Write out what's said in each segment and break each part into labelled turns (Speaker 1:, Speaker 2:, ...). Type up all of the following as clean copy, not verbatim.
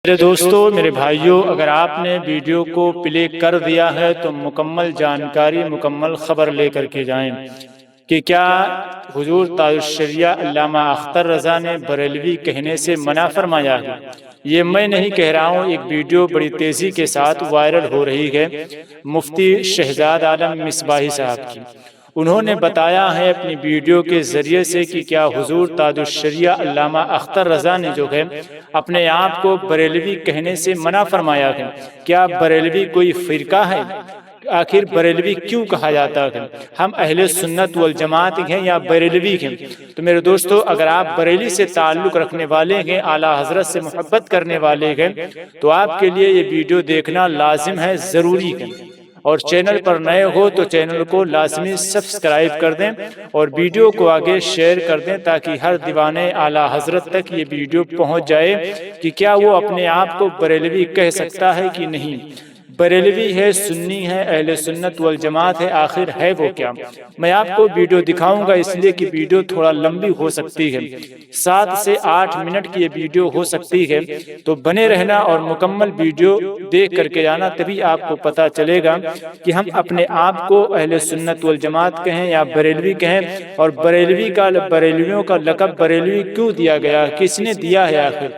Speaker 1: میرے دوستو، میرے بھائیوں، اگر آپ نے ویڈیو کو پلے کر دیا ہے تو مکمل جانکاری، مکمل خبر لے کر کے جائیں کہ کیا حضور تاج الشریعہ علامہ اختر رضا نے بریلوی کہنے سے منع فرمایا ہے؟ یہ میں نہیں کہہ رہا ہوں، ایک ویڈیو بڑی تیزی کے ساتھ وائرل ہو رہی ہے مفتی شہزاد عالم مصباحی صاحب کی۔ انہوں نے بتایا ہے اپنی ویڈیو کے ذریعے سے کہ کیا حضور تاج الشریعہ علامہ اختر رضا نے جو ہے اپنے آپ کو بریلوی کہنے سے منع فرمایا ہے۔ کیا بریلوی کوئی فرقہ ہے؟ آخر بریلوی کیوں کہا جاتا ہے؟ ہم اہل سنت والجماعت ہیں یا بریلوی ہیں؟ تو میرے دوستو، اگر آپ بریلی سے تعلق رکھنے والے ہیں، اعلیٰ حضرت سے محبت کرنے والے ہیں، تو آپ کے لیے یہ ویڈیو دیکھنا لازم ہے، ضروری ہے۔ اور چینل پر نئے ہو تو چینل کو لازمی سبسکرائب کر دیں اور ویڈیو کو آگے شیئر کر دیں تاکہ ہر دیوانے اعلیٰ حضرت تک یہ ویڈیو پہنچ جائے کہ کیا وہ اپنے آپ کو بریلوی کہہ سکتا ہے کہ نہیں۔ بریلوی ہے، سنی ہے، اہل سنت والجماعت ہے، آخر ہے وہ کیا؟ میں آپ کو ویڈیو دکھاؤں گا، اس لیے کہ ویڈیو تھوڑا لمبی ہو سکتی ہے، 7 سے 8 منٹ کی یہ ویڈیو ہو سکتی ہے، تو بنے رہنا اور مکمل ویڈیو دیکھ کر کے جانا، تبھی آپ کو پتا چلے گا کہ ہم اپنے آپ کو اہل سنت والجماعت کہیں یا بریلوی کہیں، اور بریلویوں کا لقب بریلوی کیوں دیا گیا، کس نے دیا ہے آخر۔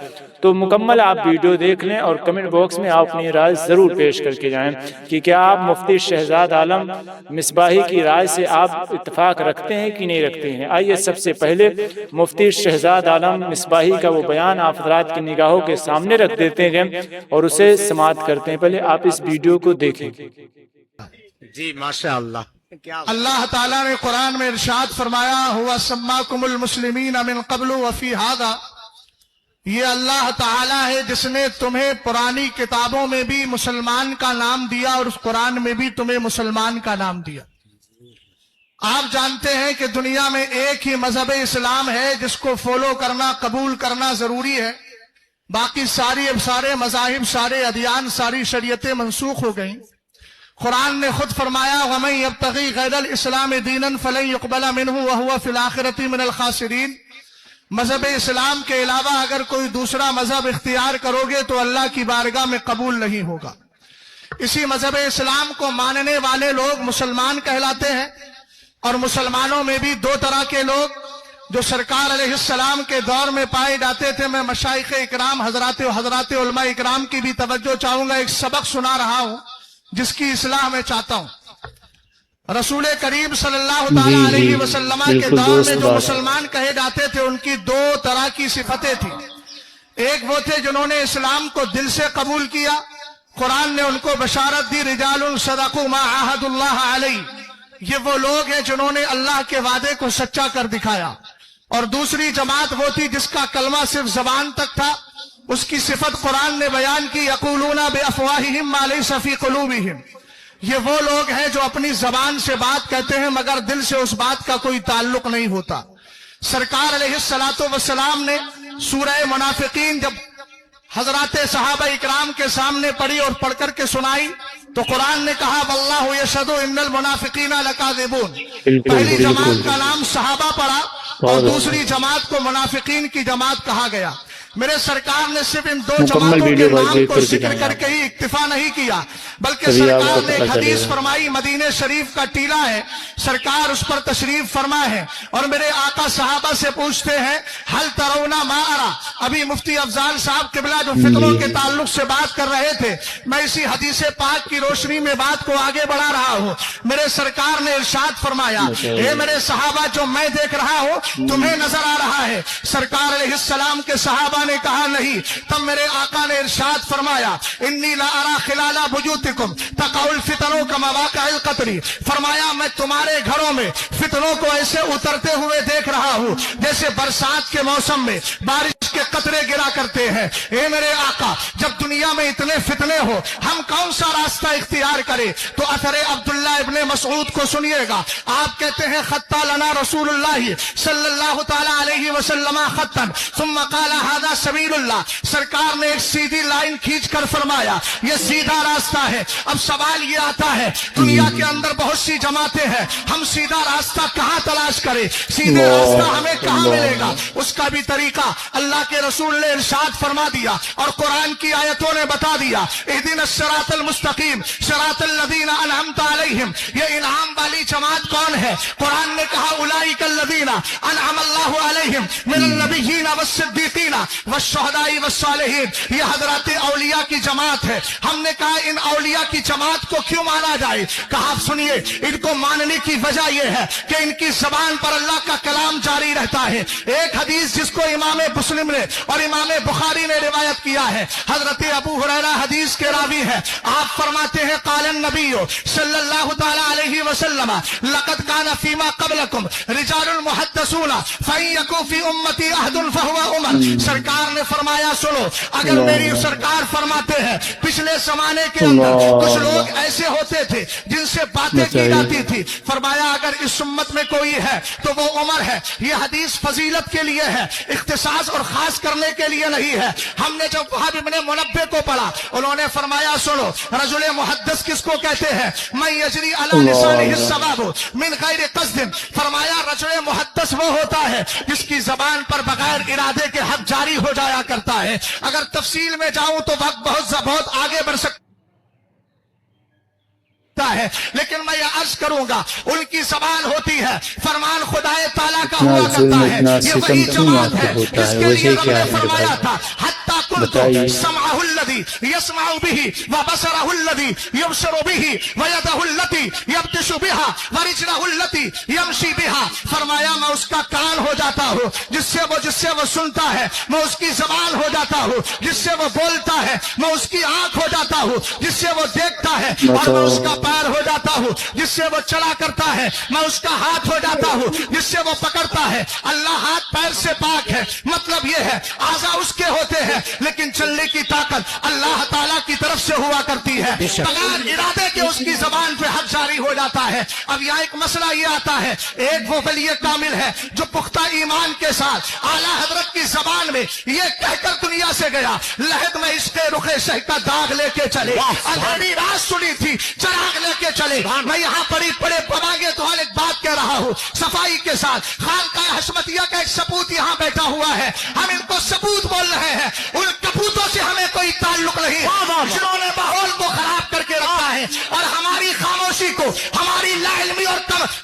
Speaker 1: تو مکمل آپ ویڈیو دیکھ لیں اور کمنٹ باکس میں آپ اپنی رائے ضرور پیش کر کے جائیں کہ کیا آپ مفتی شہزاد عالم مصباحی کی رائے سے آپ اتفاق رکھتے ہیں کہ نہیں رکھتے ہیں۔ آئیے سب سے پہلے مفتی شہزاد عالم مصباحی کا وہ بیان آپ حضرات کی نگاہوں کے سامنے رکھ دیتے ہیں اور اسے سماعت کرتے ہیں۔ پہلے آپ اس ویڈیو کو دیکھیں۔
Speaker 2: جی ماشاءاللہ۔
Speaker 3: اللہ تعالیٰ نے قرآن میں ارشاد فرمایا، ہوا سماکم المسلمین من قبل وفی ھذا، یہ اللہ تعالیٰ ہے جس نے تمہیں پرانی کتابوں میں بھی مسلمان کا نام دیا اور اس قرآن میں بھی تمہیں مسلمان کا نام دیا۔ آپ جانتے ہیں کہ دنیا میں ایک ہی مذہب اسلام ہے جس کو فالو کرنا، قبول کرنا ضروری ہے، باقی سارے مذاہب، سارے ادیان، ساری شریعتیں منسوخ ہو گئیں۔ قرآن نے خود فرمایا، وَمَن يَبْتَغِي غَيْرَ الْإِسْلَامِ دِينًا فَلَن يُقْبَلَ مِنْهُ وَهُوَ فِي الْآخِرَةِ مِنَ الْخَاسِرِينَ۔ مذہب اسلام کے علاوہ اگر کوئی دوسرا مذہب اختیار کرو گے تو اللہ کی بارگاہ میں قبول نہیں ہوگا۔ اسی مذہب اسلام کو ماننے والے لوگ مسلمان کہلاتے ہیں، اور مسلمانوں میں بھی 2 طرح کے لوگ جو سرکار علیہ السلام کے دور میں پائے جاتے تھے۔ میں مشائخ اکرام حضرات علماء اکرام کی بھی توجہ چاہوں گا، ایک سبق سنا رہا ہوں جس کی اصلاح میں چاہتا ہوں۔ رسول کریم صلی اللہ تعالیٰ علیہ وسلم کے دور میں جو مسلمان کہے جاتے تھے ان کی 2 طرح کی صفتیں تھیں۔ ایک وہ تھے جنہوں نے اسلام کو دل سے قبول کیا، قرآن نے ان کو بشارت دی، رجال صدقوا ما عاہدوا اللہ علیہ، یہ وہ لوگ ہیں جنہوں نے اللہ کے وعدے کو سچا کر دکھایا۔ اور دوسری جماعت وہ تھی جس کا کلمہ صرف زبان تک تھا، اس کی صفت قرآن نے بیان کی، یقولون بافواہہم ما لیس فی قلوبہم، یہ وہ لوگ ہیں جو اپنی زبان سے بات کہتے ہیں مگر دل سے اس بات کا کوئی تعلق نہیں ہوتا۔ سرکار علیہ السلام نے سورہ منافقین جب حضرات صحابہ اکرام کے سامنے پڑھی اور پڑھ کر کے سنائی تو قرآن نے کہا، واللہ یشہد ان المنافقین لکاذبون۔ پہلی جماعت کا نام صحابہ پڑھا اور دوسری جماعت کو منافقین کی جماعت کہا گیا۔ میرے سرکار نے صرف ان 2 جماعتوں کے نام کو ذکر کر کے ہی اکتفا نہیں کیا، بلکہ سرکار نے ایک حدیث فرمائی، مدینہ شریف کا ٹیلہ ہے، سرکار اس پر تشریف فرما ہے، اور میرے آقا صحابہ سے پوچھتے ہیں، حل ترون ما ارا۔ ابھی مفتی افضال صاحب قبلہ جو فتنوں کے تعلق سے بات کر رہے تھے، میں اسی حدیث پاک کی روشنی میں بات کو آگے بڑھا رہا ہوں۔ میرے سرکار نے ارشاد فرمایا، اے میرے صحابہ، جو میں دیکھ رہا ہوں تمہیں نظر آ رہا ہے؟ سرکار علیہ السلام کے صحابہ نے کہا نہیں۔ تب میرے آقا نے ارشاد فرمایا، انی لا ارا خلال بیوتکم تقع الفتن کمواقع القطر، فرمایا میں تمہارے گھروں میں فتنوں کو ایسے اترتے ہوئے دیکھ رہا ہوں جیسے برسات کے موسم میں بارش کے قطرے گرا کرتے ہیں۔ اے میرے آقا، جب دنیا میں اتنے فتنے ہو ہم کون سا راستہ اختیار کریں؟ تو اثر عبداللہ ابن مسعود کو سنیے گا، آپ کہتے ہیں، خطا لنا رسول اللہ صلی اللہ تعالی علیہ وسلم خطا ثم قال هذا سبیل اللہ۔ سرکار نے ایک سیدھی لائن کھینچ کر فرمایا، یہ سیدھا راستہ ہے۔ اب سوال یہ آتا ہے، دنیا کے اندر بہت سی جماعتیں ہیں، ہم سیدھا راستہ کہاں تلاش کریں؟ سیدھے راستہ ہمیں کہاں ملے گا؟ اس کا بھی طریقہ اللہ के रसूल ने इरशाद फरमा दिया और कुरान की आयतों ने बता दिया, इहदिना सिरातल मुस्तकीम सिरातल लदीना अनअमता अलैहिम। ये इनाम वाली जमात कौन है? कुरान ने कहा उलाइकल लदीना अनअमल्लाहु अलैहिम मिनन नबिय्यीना वस्सिद्दीकीना वश्शुहदाई वस्सालिहीन। ये हजरत औलिया की जमात है। हमने कहा इन औलिया की जमात को क्यों माना जाए? कहा सुनिए, इनको मानने की वजह यह है कि इनकी जबान पर अल्लाह का कलाम जारी रहता है। एक हदीस जिसको इमाम मुस्लिम ने और इमाम बुखारी ने रिवायत किया है, हजरत अबू हुरैरा हदीस के रावी है। आप फरमाते हैं कालन नबी सल्लल्लाहु तआला अलैहि वसल्लम लक़द काना फीमा क़ब्लकुम रिजालुल मुहद्दिसूना फयकू फी उम्मती अहदुन फहुवा उमर। सरकार ने फरमाया सुनो, अगर मेरी सरकार फरमाते हैं पिछले जमाने के अंदर कुछ लोग ऐसे होते थे जिनसे बातें की जाती थी, फरमाया अगर इस उम्मत में कोई है तो वो उमर है। ये हदीस फजीलत के लिए है, इख्तिसास और खास करने के लिए नहीं है। हमने जब वहाब इब्ने मुनब्बे को पढ़ा, उन्होंने फरमाया सुनो, रजुल मुहद्दिस किसको कहते हैं? मैं यजरी अला लिसानिहि सवाब मिन गैर कस्दिन। फरमाया रजुल मुहद्दिस वो होता है जिसकी जबान पर बगैर इरादे के हक जारी हो जाया करता है। अगर तफसील में जाऊं तो वक्त बहुत आगे बढ़ सकता है, लेकिन मैं यह अर्ज करूंगा उनकी जबान होती है फरमान खुदाए ताला का हुआ करता है। ये वही जबान है जिसके लिए रब ने फरमाया था हत्ता कुन्तु समाहुल्लज़ी यस्माउ बिही व बसरहुल्लज़ी युबसिरु बिही व यदहुल्लती यब्तिशु बिहा व रिजलहुल्लती यमशी बिहा। फरमाया मैं उसका कान हो जाता हूँ जिससे वो सुनता है, मैं उसकी जबान हो जाता हूँ जिससे वो बोलता है, मैं उसकी आंख हो जाता हूँ जिससे वो देखता है, और मैं उसका पैर हो जाता हूँ जिससे वो चला करता है, मैं उसका हाथ हो जाता हूँ जिससे वो पकड़ता है। अल्लाह हाथ पैर से पाक है, मतलब ये है आज़ा उसके होते हैं लेकिन चलने की ताकत अल्लाह ताला की तरफ से हुआ करती है। बगैर इरादे के उसकी जबान पे हक जारी हो जाता है। अब यहाँ एक मसला ये आता है, एक वो वली कामिल है जो पुख्ता ईमान के साथ आला हजरत की जबान में ये कहकर दुनिया से गया, लहद में इसके रुखे शह का दाग लेके चले, अंधेरी रात सुनी थी चराग लेके चले। मैं यहाँ बड़े पवागे तो एक बात कह रहा हूँ सफाई के साथ, खानकाह हशमतिया का एक सपूत यहाँ बैठा हुआ है, हम इनको सपूत बोल रहे हैं, उन कपूतों से हमें कोई ताल्लुक नहीं जिन्होंने माहौल को खराब करके रखा है। और हमारी खामोशी को हमारी लाइल्मी और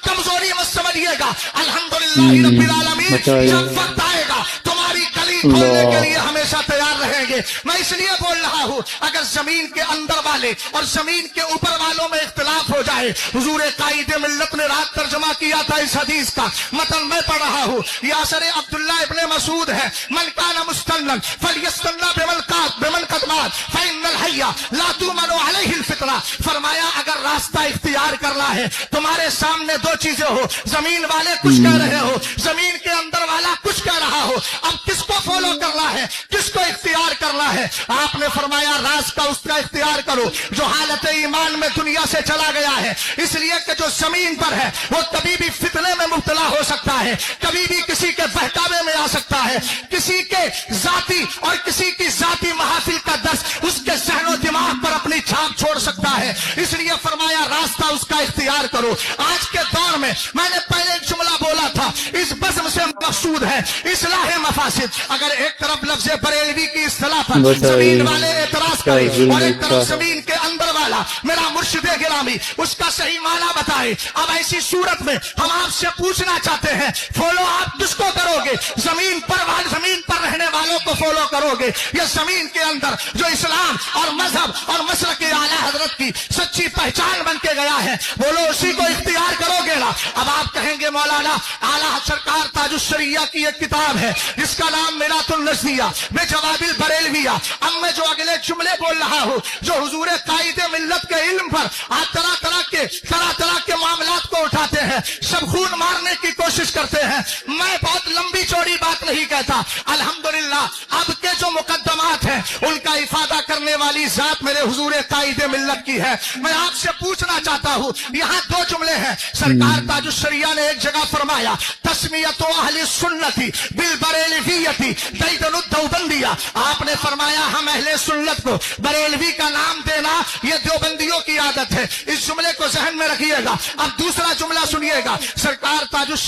Speaker 3: कमजोरी मत समझिएगा। अल्हम्दुलिल्लाह रब्बिल आलमीन, जब वक्त आएगा तुम्हारी गली खोलने के लिए हमेशा तैयार रहेंगे। मैं इसलिए बोल रहा हूँ अगर जमीन के अंदर वाले और जमीन के ऊपर वालों में इख्तिलाफ हो जाए, हुजूर कायदे मिल्लत ने रात तर्जमा किया था इस हदीस का, मतन मैं पढ़ रहा हूँ। ये असर अब्दुल्लाह इब्ने मसूद है, मन काना मुस्तन्नन फलियस्तन्ना बिमन कदमात फइन्नल हय्या ला तुमनु अलैहिल फितना। फरमाया अगर रास्ता इख्तियार करना है, तुम्हारे सामने दो चीजें हो, जमीन वाले कुछ कह रहे हो, जमीन के अंदर वाला कुछ कह रहा हो, अब किसको फॉलो करना है, किसको इख्तियार करना है? आपने फरमाया रास्ता उसका इख्तियार करो जो हालत ईमान में दुनिया से चला गया है, इसलिए कि जो जमीन पर है वो कभी भी फितने में मुब्तला हो सकता है, कभी भी किसी के बहकावे में आ सकता है, किसी के जाती और किसी की जाती महफिल का दर्स उसके सहनो दिमाग पर अपनी छाप छोड़ सकता है। इसलिए फरमाया रास्ता उसका इख्तियार करो। आज के दौर में मैंने पहले एक जुमला बोला था, इस बज़्म से मकसूद है इस्लाह मफासिद। अगर एक तरफ लफ्ज़ बरेलवी की इस्तिलाह पर जमीन वाले एतराज करें और एक तरफ जमीन के अंदर वाला मेरा मुर्शिद गिरामी उसका सही माना बताए, अब ऐसी सूरत में हम आपसे पूछना चाहते हैं फॉलो आप किसको करोगे? जमीन पर रहने वालों को फॉलो करोगे या जमीन के अंदर जो इस्लाम और मजहब और मसलक आला हजरत की सच्ची पहचान बन के गया है, बोलो उसी को इख्तियार करोगे ना? अब आप कहेंगे मौलाना आला सरकार ताजुश्शरिया की एक किताब है जिसका नाम मिरातुन नज़रिया बेजवाबिल बरेलविया। अब मैं जो अगले जुमले बोल रहा हूँ जो हुजूर कायदे मिल्लत के इल्म पर आज तरह तरह के मामलात को उठाते हैं, सब खून मारने की कोशिश करते हैं। मैं बहुत लंबी चौड़ी बात नहीं कहता, अल्हम्दुलिल्लाह अब के जो मुकद्दमात हैं उनका इफादा करने वाली जात मेरे हुजूर कायदे मिल्लत की है। मैं आपसे पूछना चाहता हूँ, यहाँ दो जुमले हैं। सरकार ताजुश्शरिया ने एक जगह फरमाया तस्मियतु अहले सुन्नती बिल बरेलवियती दैदनु देवबंदिया। आपने फरमाया हम अहले सुन्नत को बरेलवी का नाम देना ये देवबंदियों की आदत है। इस जुमले को जहन में रखिएगा। अब दूसरा जुमला सुनिएगा। सरकार ताजुश्शरिया